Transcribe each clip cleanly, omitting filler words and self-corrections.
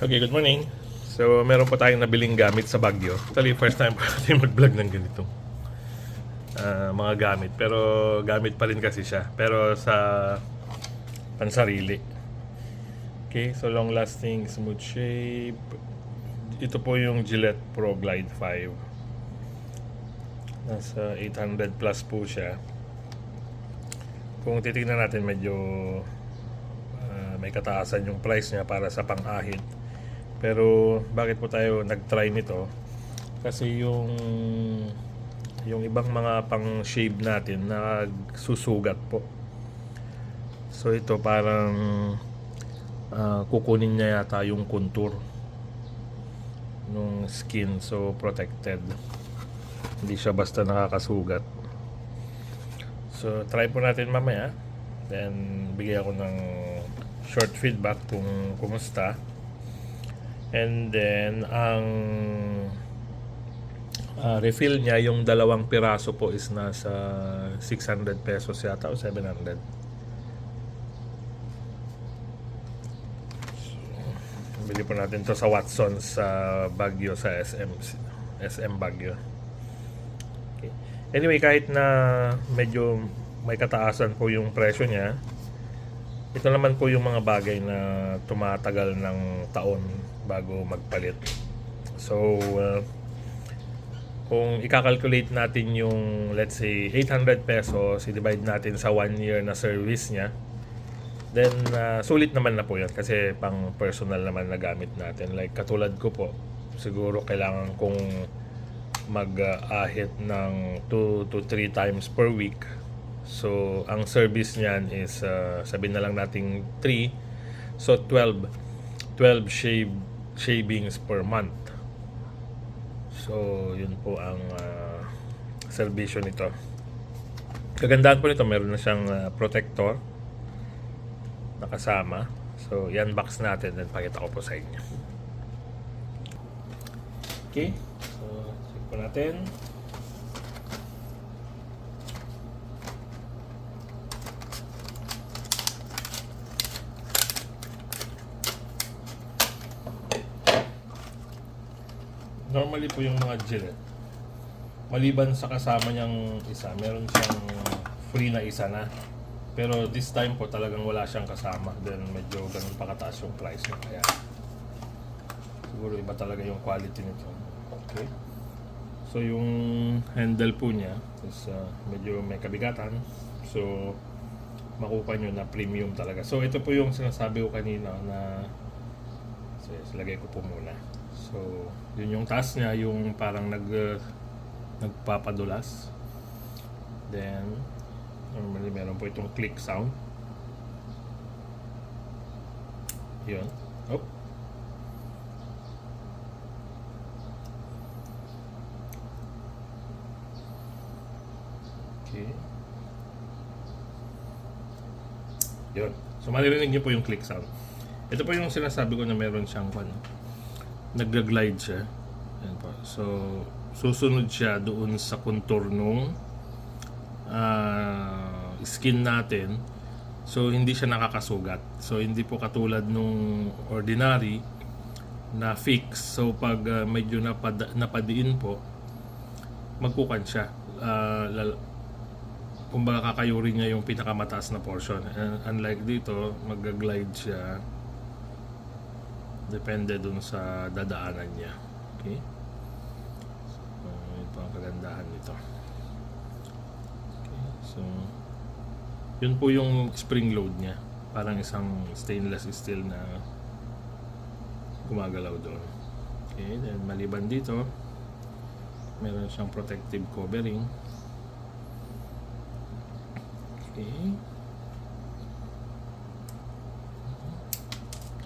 Okay, good morning. So, meron po tayong nabiling gamit sa Baguio. Actually, first time po natin mag-vlog ng ganito. Mga gamit. Pero, gamit pa rin kasi siya. Pero sa pansarili. Okay, so long lasting, smooth shape. Ito po yung Gillette Pro Glide 5. Nasa 800 plus po siya. Kung titignan natin, medyo may kataasan yung price niya para sa pang-ahit. Pero bakit po tayo nag-try nito? Kasi yung ibang mga pang-shave natin nagsusugat po. So ito parang kukunin niya yata yung contour nung skin, so protected. Hindi siya basta nakakasugat. So try po natin mamaya. Then bigay ako ng short feedback kung kumusta. And then, ang refill niya, yung dalawang piraso po is nasa 600 pesos yata o 700. So, bili po natin to sa Watson's sa Baguio, sa SM Baguio. Okay. Anyway, kahit na medyo may kataasan po yung presyo niya, ito naman po yung mga bagay na tumatagal ng taon bago magpalit. So, kung i-calculate natin yung, let's say, 800 pesos, i-divide natin sa 1 year na service niya, then sulit naman na po yan kasi pang personal naman na gamit natin. Like katulad ko po, siguro kailangan kong mag-ahit ng 2 to 3 times per week. So, ang service niyan is, sabihin na lang nating 3. So, 12 shavings per month. So, yun po ang serbisyo nito. Kagandahan po nito, meron na siyang protector na kasama. So, i-unbox natin and pakita ko po sa inyo. Okay. So, check po natin. Normally po yung mga Gillette, maliban sa kasama niyang isa, meron siyang free na isa na. Pero this time po talagang wala siyang kasama. Then medyo ganun pa kataas yung price niya. Kaya siguro iba talaga yung quality nito. Okay. So yung handle po niya is medyo may kabigatan. So makukuha nyo na premium talaga. So ito po yung sinasabi ko kanina na lagay ko po muna. So, yun yung taas niya, yung parang nagpapadulas. Then, normally meron po itong click sound. Yun. Oh. Okay. Yun. So, maririnig niyo po yung click sound. Ito po yung sinasabi ko na meron siyang nag-glide siya. Ayan po. So, susunod siya doon sa contour nung skin natin. So, hindi siya nakakasugat. So, hindi po katulad nung ordinary na fix. So, pag medyo napadiin po, magkukan siya. Kumbaga kakayuri niya yung pinakamataas na portion. Unlike dito, mag-glide siya. Depende dun sa dadaanan niya. Okay? So, ito ang kagandahan nito. Okay, so, yun po yung spring load niya. Parang isang stainless steel na gumagalaw doon. Okay, then maliban dito, meron siyang protective covering. Okay.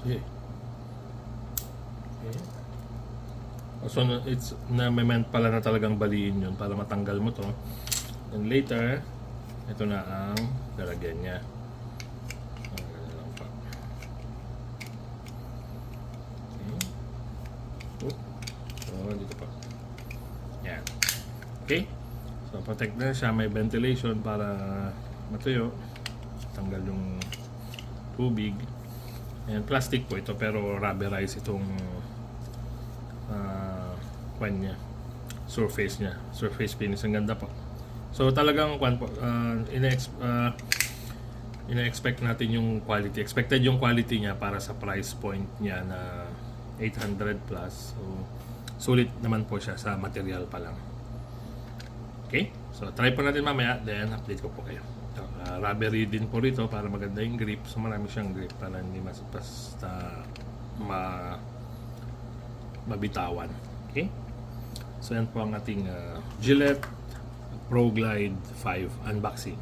Okay. Okay. So it's na-meant pala na talagang baliin yun para matanggal mo to. And later, ito na ang lalagyan niya. Okay. So dito pa. Yan. Okay. So protect na siya, may ventilation para matuyo. Tanggal yung tubig. Ayan, plastic po ito pero rubberized itong kwan niya, surface finish. Ang ganda po. So talagang kwan po, ina-expect natin yung quality. Expected yung quality niya para sa price point niya na 800 plus. So sulit naman po siya sa material pa lang. Okay? So try po natin mamaya, then update ko po kayo. Rubbery din po rito para maganda yung grip. So marami siyang grip para hindi basta mabitawan. Okay? So yan po ang ating Gillette Pro Glide 5 unboxing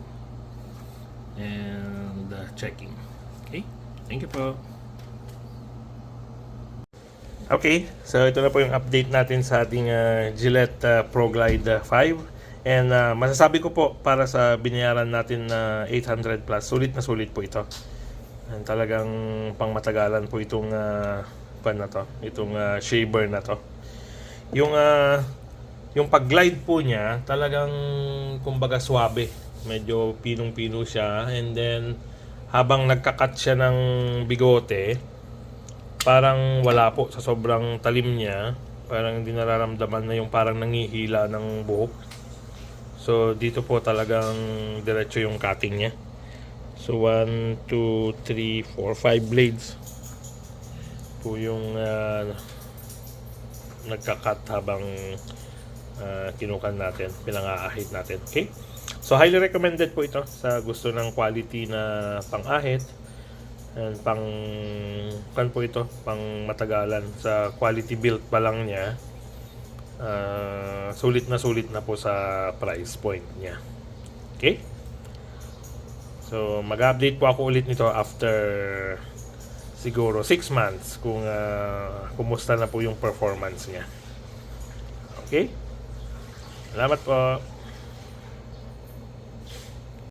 and checking. Okay? Thank you po. Okay, so ito na po yung update natin sa ating Gillette Pro Glide 5. And masasabi ko po para sa binayaran natin na 800 plus, sulit na sulit po ito. And talagang pangmatagalan po itong itong shaver na to. Yung pag-glide po niya, talagang kumbaga swabe. Medyo pinong-pino siya, and then habang nagka-cut siya ng bigote, parang wala po sa sobrang talim niya. Parang hindi nararamdaman na yung parang nangihila ng buhok. So dito po talagang diretso yung cutting niya. So 1, 2, 3, 4, 5 blades po yung nagka-cut habang kinukan natin, pinang-aahit natin. Okay? So highly recommended po ito sa gusto ng quality na pang-ahit and pang po ito, pang matagalan. Sa quality build pa lang niya, sulit na po sa price point niya. Okay? So mag-update po ako ulit nito after siguro 6 months kung kumusta na po yung performance niya. Okay? Salamat po.